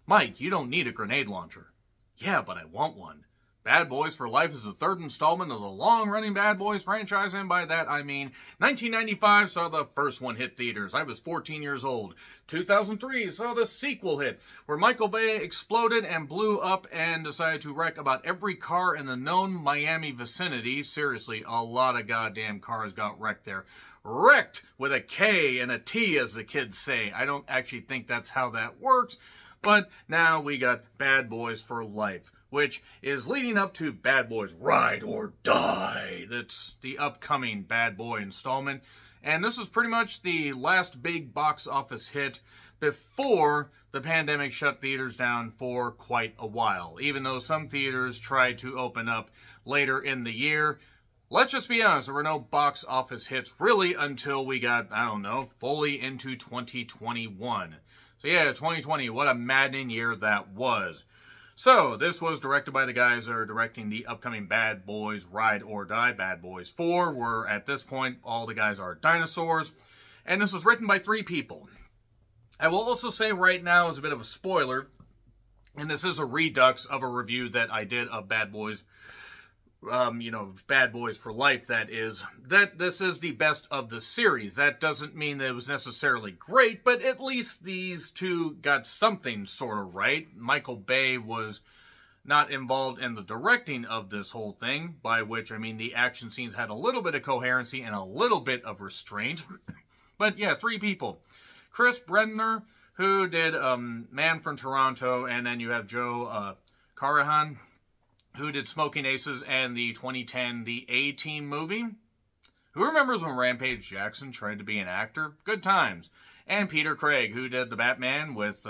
Mike, you don't need a grenade launcher. Yeah, but I want one. Bad Boys for Life is the third installment of the long-running Bad Boys franchise, and by that I mean 1995 saw the first one hit theaters. I was 14 years old. 2003 saw the sequel hit, where Michael Bay exploded and blew up and decided to wreck about every car in the known Miami vicinity. Seriously, a lot of goddamn cars got wrecked there. Wrecked with a K and a T, as the kids say. I don't actually think that's how that works, but now we got Bad Boys for Life, which is leading up to Bad Boys Ride or Die. That's the upcoming Bad Boy installment. And this is pretty much the last big box office hit before the pandemic shut theaters down for quite a while. Even though some theaters tried to open up later in the year, let's just be honest, there were no box office hits really until we got, I don't know, fully into 2021. So yeah, 2020, what a maddening year that was. So, this was directed by the guys that are directing the upcoming Bad Boys Ride or Die, Bad Boys 4, where at this point, all the guys are dinosaurs. And this was written by 3 people. I will also say right now, as a bit of a spoiler, and this is a redux of a review that I did of Bad Boys, Bad Boys for Life, that is, that this is the best of the series. That doesn't mean that it was necessarily great, but at least these two got something sort of right. Michael Bay was not involved in the directing of this whole thing, by which I mean the action scenes had a little bit of coherency and a little bit of restraint. But yeah, 3 people. Chris Brenner, who did Man from Toronto, and then you have Joe Carnahan, who did Smoking Aces and the 2010 The A-Team movie. Who remembers when Rampage Jackson tried to be an actor? Good times. And Peter Craig, who did the Batman with,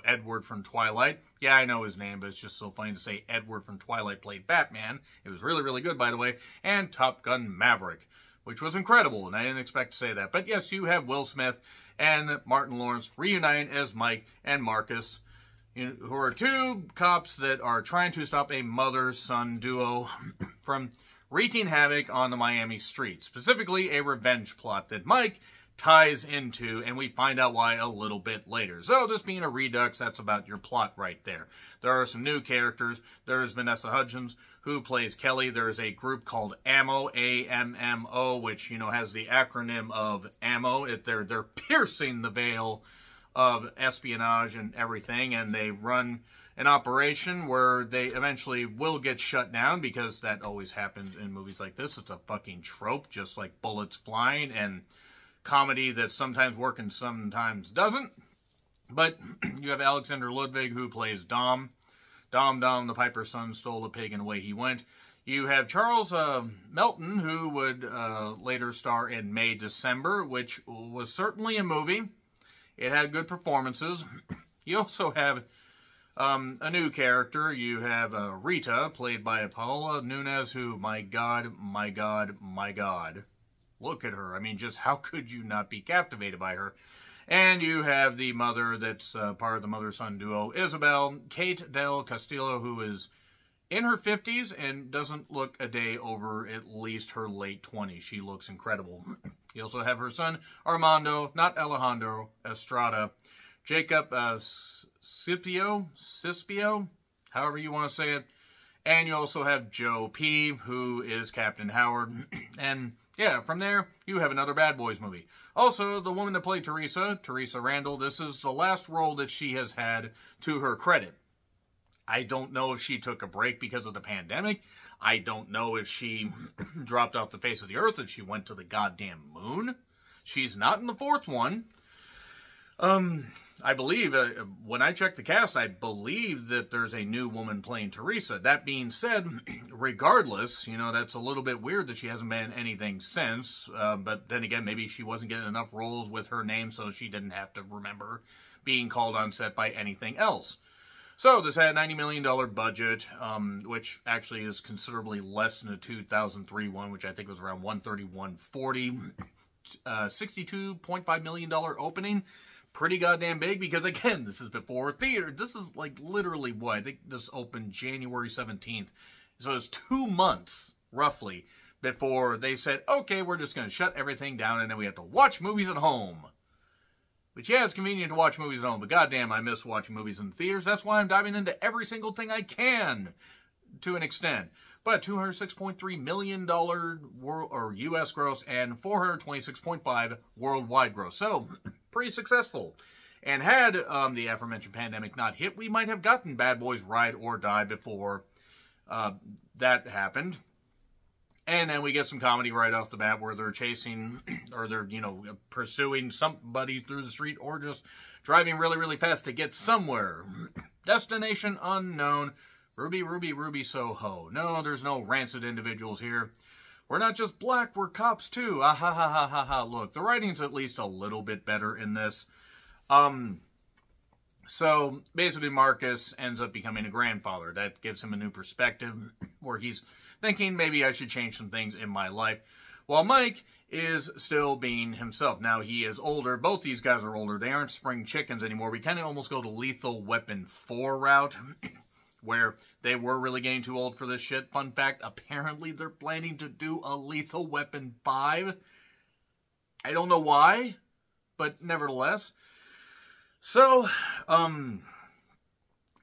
Edward from Twilight. Yeah, I know his name, but it's just so funny to say Edward from Twilight played Batman. It was really, really good, by the way. And Top Gun Maverick, which was incredible, and I didn't expect to say that. But yes, you have Will Smith and Martin Lawrence reuniting as Mike and Marcus, who are 2 cops that are trying to stop a mother-son duo from wreaking havoc on the Miami streets. Specifically, a revenge plot that Mike ties into, and we find out why a little bit later. So, this being a redux, that's about your plot right there. There are some new characters. There's Vanessa Hudgens, who plays Kelly. There's a group called AMMO, A-M-M-O, which, has the acronym of AMMO. They're piercing the veil of espionage and everything, and they run an operation where they eventually will get shut down, because that always happens in movies like this. It's a fucking trope, just like bullets flying and comedy that sometimes works and sometimes doesn't. But you have Alexander Ludwig, who plays Dom. Dom, the Piper's son, stole a pig and away he went. You have Charles Melton, who would later star in May, December, which was certainly a movie. It had good performances. You also have a new character. You have Rita, played by Paola Nunez, who, my God. Look at her. I mean, just how could you not be captivated by her? And you have the mother that's part of the mother-son duo, Isabel, Kate Del Castillo, who is in her 50s and doesn't look a day over at least her late 20s. She looks incredible. You also have her son, Armando, not Alejandro, Estrada, Jacob Cispio, however you want to say it. And you also have Joe P., who is Captain Howard. And yeah, from there, you have another Bad Boys movie. Also, the woman that played Teresa Randall, this is the last role that she has had to her credit. I don't know if she took a break because of the pandemic. I don't know if she dropped off the face of the earth, if she went to the goddamn moon. She's not in the 4th one. I believe, when I checked the cast, I believe that there's a new woman playing Teresa. That being said, regardless, that's a little bit weird that she hasn't been in anything since. But then again, maybe she wasn't getting enough roles with her name, so she didn't have to remember being called on set by anything else. So, this had a $90 million budget, which actually is considerably less than the 2003 one, which I think was around $130–140. $62.5 million opening. Pretty goddamn big, because again, this is before theater. This is like literally what? I think this opened January 17th. So it's 2 months, roughly, before they said, okay, we're just going to shut everything down and then we have to watch movies at home. Which, yeah, it's convenient to watch movies at home, but goddamn, I miss watching movies in the theaters. That's why I'm diving into every single thing I can, to an extent. But $206.3 million U.S. gross and $426.5 worldwide gross. So, pretty successful. And had the aforementioned pandemic not hit, we might have gotten Bad Boys Ride or Die before that happened. And then we get some comedy right off the bat where they're chasing, or they're, pursuing somebody through the street, or just driving really, really fast to get somewhere. Destination unknown. Ruby, Ruby, Ruby, Soho. No, there's no rancid individuals here. We're not just black, we're cops too. Ah ha ha ha ha ha. Look, the writing's at least a little bit better in this. So, basically Marcus ends up becoming a grandfather. That gives him a new perspective, where he's thinking maybe I should change some things in my life. While Mike is still being himself. Now, he is older. Both these guys are older. They aren't spring chickens anymore. We kind of almost go to Lethal Weapon 4 route, where they were really getting too old for this shit. Fun fact, apparently they're planning to do a Lethal Weapon 5. I don't know why, but nevertheless. So,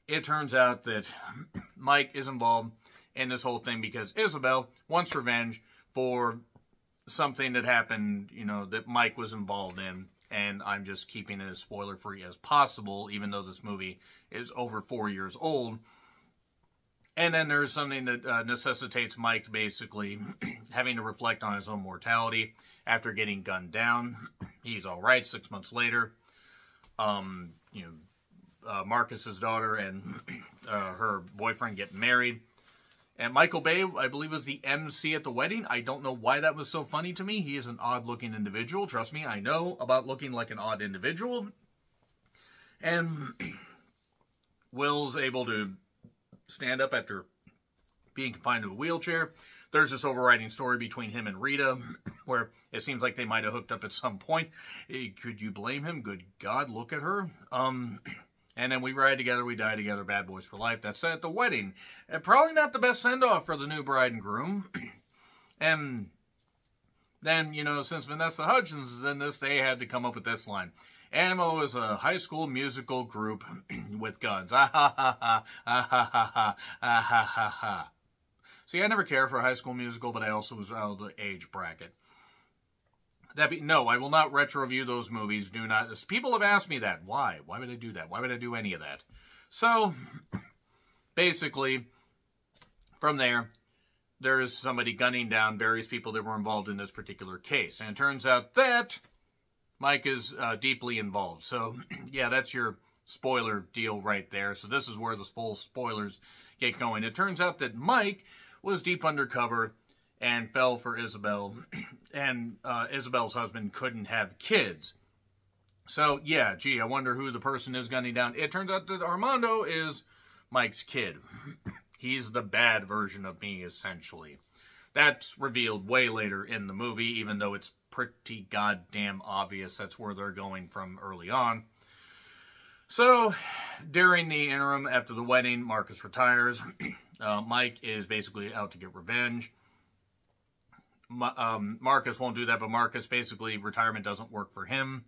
it turns out that Mike is involved in this whole thing because Isabel wants revenge for something that happened, that Mike was involved in. And I'm just keeping it as spoiler-free as possible, even though this movie is over 4 years old. And then there's something that necessitates Mike basically having to reflect on his own mortality after getting gunned down. He's all right 6 months later. Marcus's daughter and her boyfriend get married. And Michael Bay, I believe, was the MC at the wedding. I don't know why that was so funny to me. He is an odd-looking individual. Trust me, I know about looking like an odd individual. And Will's able to stand up after being confined to a wheelchair. There's this overriding story between him and Rita, where it seems like they might have hooked up at some point. Could you blame him? Good God, look at her. And then we ride together, we die together, bad boys for life. That's at the wedding. Probably not the best send-off for the new bride and groom. And then, since Vanessa Hudgens is in this, they had to come up with this line. Ammo is a high school musical group with guns. Ah ha ha ha, ah ha ha ha, ah ha ha ha. See, I never cared for a High School Musical, but I also was out of the age bracket. No, I will not retro-review those movies. Do not. People have asked me that. Why? Why would I do that? Why would I do any of that? So, basically, from there is somebody gunning down various people that were involved in this particular case. And it turns out that Mike is deeply involved. So, yeah, that's your spoiler deal right there. So this is where the full spoilers get going. It turns out that Mike was deep undercover and fell for Isabel, and Isabel's husband couldn't have kids. So, yeah, gee, I wonder who the person is gunning down. It turns out that Armando is Mike's kid. He's the bad version of me, essentially. That's revealed way later in the movie, even though it's pretty goddamn obvious that's where they're going from early on. So, during the interim, after the wedding, Marcus retires. Mike is basically out to get revenge. Marcus won't do that, but Marcus, basically, retirement doesn't work for him.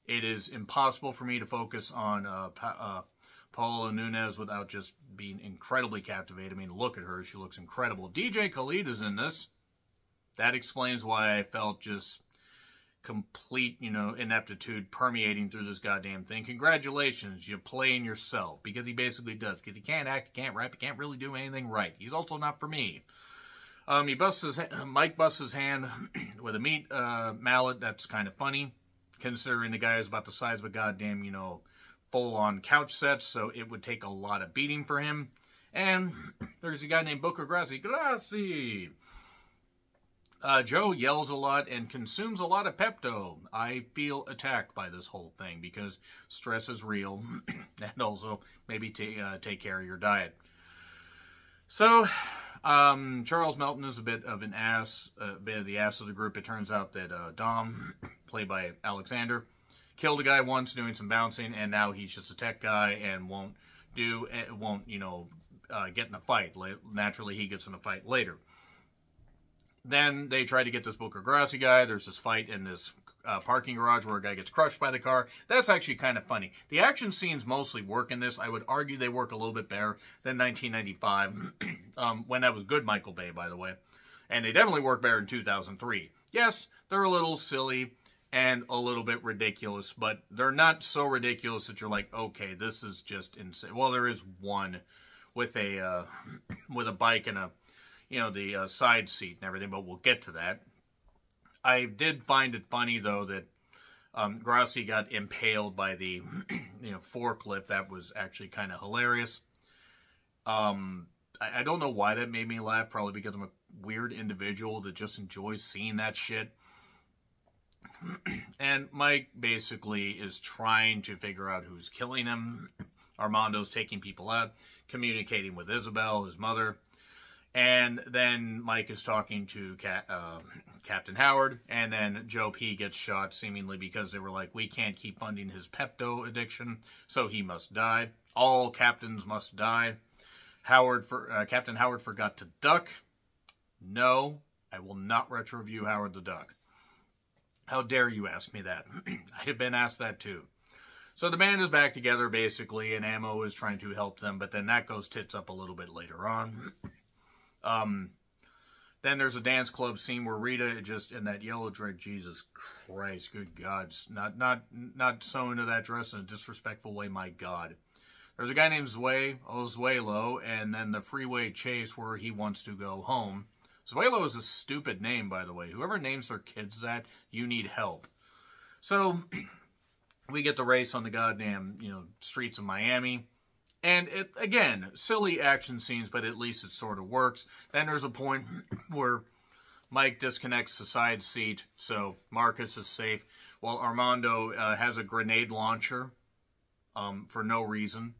It is impossible for me to focus on Paola Nunez without just being incredibly captivated. I mean, look at her. She looks incredible. DJ Khaled is in this. That explains why I felt just complete, ineptitude permeating through this goddamn thing. Congratulations, you're playing yourself. Because he basically does. Because he can't act, he can't rap, he can't really do anything right. He's also not for me. Mike busts his hand with a meat mallet. That's kind of funny, considering the guy is about the size of a goddamn, full-on couch set, so it would take a lot of beating for him. And there's a guy named Booker Gracie. Joe yells a lot and consumes a lot of Pepto. I feel attacked by this whole thing because stress is real. And also, maybe take care of your diet. So, Charles Melton is a bit of an ass, the ass of the group. It turns out that Dom, played by Alexander, killed a guy once doing some bouncing, and now he's just a tech guy and won't get in a fight. Naturally, he gets in a fight later. Then they try to get this Booker Gracie guy. There's this fight in this parking garage where a guy gets crushed by the car. That's actually kind of funny. The action scenes mostly work in this. I would argue they work a little bit better than 1995, when that was good Michael Bay, by the way. And they definitely work better in 2003. Yes, they're a little silly and a little bit ridiculous, but they're not so ridiculous that you're like, okay, this is just insane. Well, there is one with a bike and the side seat and everything, but we'll get to that. I did find it funny, though, that Grassi got impaled by the forklift. That was actually kind of hilarious. I don't know why that made me laugh, probably because I'm a weird individual that just enjoys seeing that shit. And Mike basically is trying to figure out who's killing him. Armando's taking people out, communicating with Isabel, his mother. And then Mike is talking to Captain Howard, and then Joe P. gets shot, seemingly because they were like, we can't keep funding his Pepto addiction, so he must die. All captains must die. Captain Howard forgot to duck. No, I will not retro-review Howard the Duck. How dare you ask me that? I have been asked that too. So the band is back together, basically, and Ammo is trying to help them, but then that goes tits up a little bit later on. Then there's a dance club scene where Rita just in that yellow dress. Jesus Christ, good God, not so into that dress in a disrespectful way. My God, there's a guy named Ozuelo, and then the freeway chase where he wants to go home. Zuelo is a stupid name, by the way. Whoever names their kids that, you need help. So we get the race on the goddamn streets of Miami. And it, again, silly action scenes, but at least it sort of works. Then there's a point where Mike disconnects the side seat, so Marcus is safe, while Armando has a grenade launcher for no reason.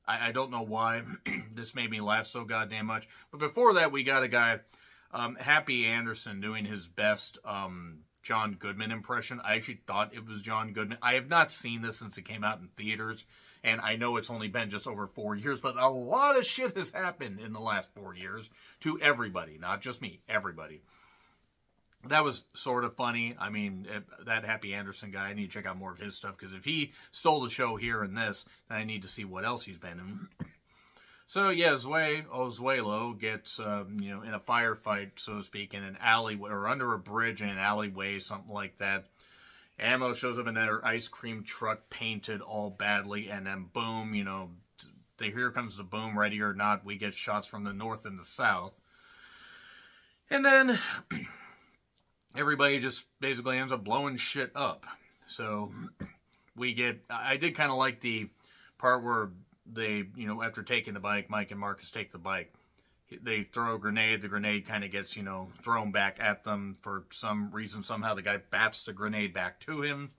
I don't know why. This made me laugh so goddamn much. But before that, we got a guy, Happy Anderson, doing his best John Goodman impression. I actually thought it was John Goodman. I have not seen this since it came out in theaters. And I know it's only been just over 4 years, but a lot of shit has happened in the last 4 years to everybody, not just me, everybody. That was sort of funny. I mean, that Happy Anderson guy, I need to check out more of his stuff, because if he stole the show here in this, then I need to see what else he's been in. So, yeah, Ozuelo gets, in a firefight, so to speak, in an alleyway, or under a bridge in an alleyway, something like that. Ammo shows up in their ice cream truck, painted all badly, and then boom, here comes the boom, ready or not, we get shots from the north and the south. And then everybody just basically ends up blowing shit up. So I did kind of like the part where they, after taking the bike, Mike and Marcus take the bike. They throw a grenade. The grenade kind of gets, thrown back at them for some reason. Somehow the guy bats the grenade back to him.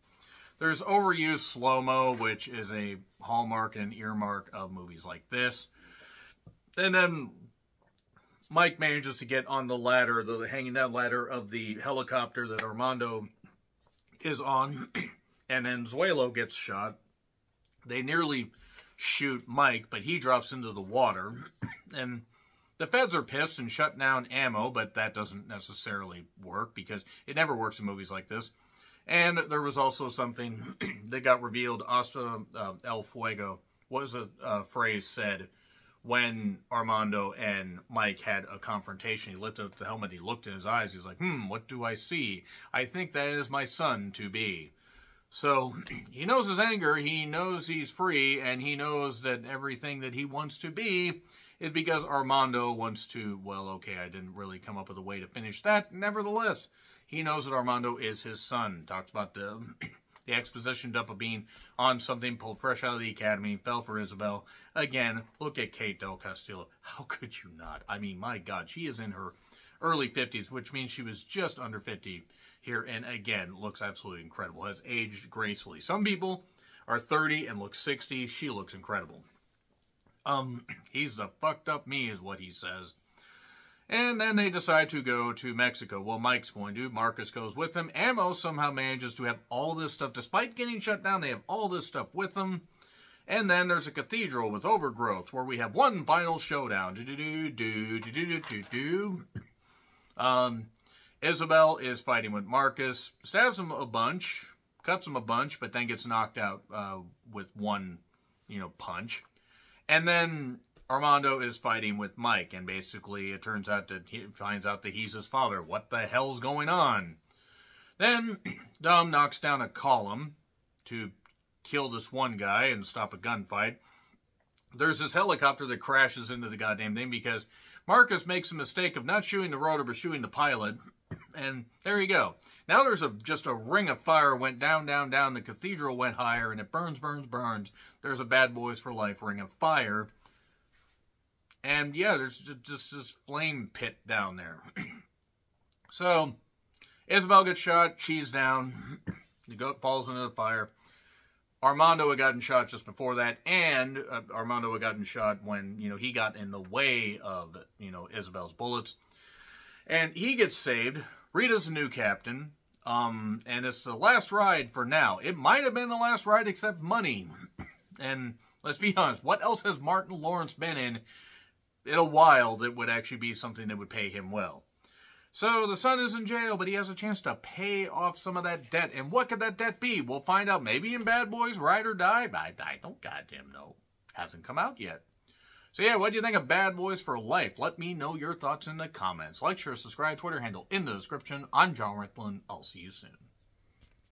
There's overused slow-mo, which is a hallmark and earmark of movies like this. And then Mike manages to get on the ladder, the hanging down ladder of the helicopter that Armando is on. And then Zuelo gets shot. They nearly shoot Mike, but he drops into the water. And the feds are pissed and shut down Ammo, but that doesn't necessarily work because it never works in movies like this. And there was also something that got revealed. Hasta el fuego was a phrase said when Armando and Mike had a confrontation. He lifted up the helmet, he looked in his eyes, he's like, what do I see? I think that is my son to be. So he knows his anger, he knows he's free, and he knows that everything that he wants to be is because Armando wants to, well, okay, I didn't really come up with a way to finish that. Nevertheless, he knows that Armando is his son. Talks about the exposition dump of being on something, pulled fresh out of the academy, fell for Isabel. Again, look at Kate Del Castillo. How could you not? I mean, my God, she is in her early 50s, which means she was just under 50 here. And again, looks absolutely incredible. Has aged gracefully. Some people are 30 and look 60. She looks incredible. He's the fucked up me is what he says. And then they decide to go to Mexico. Well, Mike's going to. Marcus goes with him. Ammo somehow manages to have all this stuff. Despite getting shut down, they have all this stuff with them. And then there's a cathedral with overgrowth where we have one final showdown. Isabel is fighting with Marcus, stabs him a bunch, cuts him a bunch, but then gets knocked out with one, punch. And then Armando is fighting with Mike, and basically it turns out that he finds out that he's his father. What the hell's going on? Then Dom knocks down a column to kill this one guy and stop a gunfight. There's this helicopter that crashes into the goddamn thing because Marcus makes a mistake of not shooting the rotor but shooting the pilot. And there you go. Now there's just a ring of fire went down, down, down. The cathedral went higher and it burns, burns, burns. There's a Bad Boys for Life ring of fire. And yeah, there's just this flame pit down there. So Isabel gets shot. She's down. The goat falls into the fire. Armando had gotten shot just before that, and Armando had gotten shot when, he got in the way of, Isabel's bullets. And he gets saved. Rita's the new captain, and it's the last ride for now. It might have been the last ride except money. And let's be honest, what else has Martin Lawrence been in a while that would actually be something that would pay him well? So the son is in jail, but he has a chance to pay off some of that debt. And what could that debt be? We'll find out maybe in Bad Boys Ride or Die. I don't goddamn know. Hasn't come out yet. So yeah, what do you think of Bad Boys for Life? Let me know your thoughts in the comments. Like, share, subscribe, Twitter handle in the description. I'm John Rickland. I'll see you soon.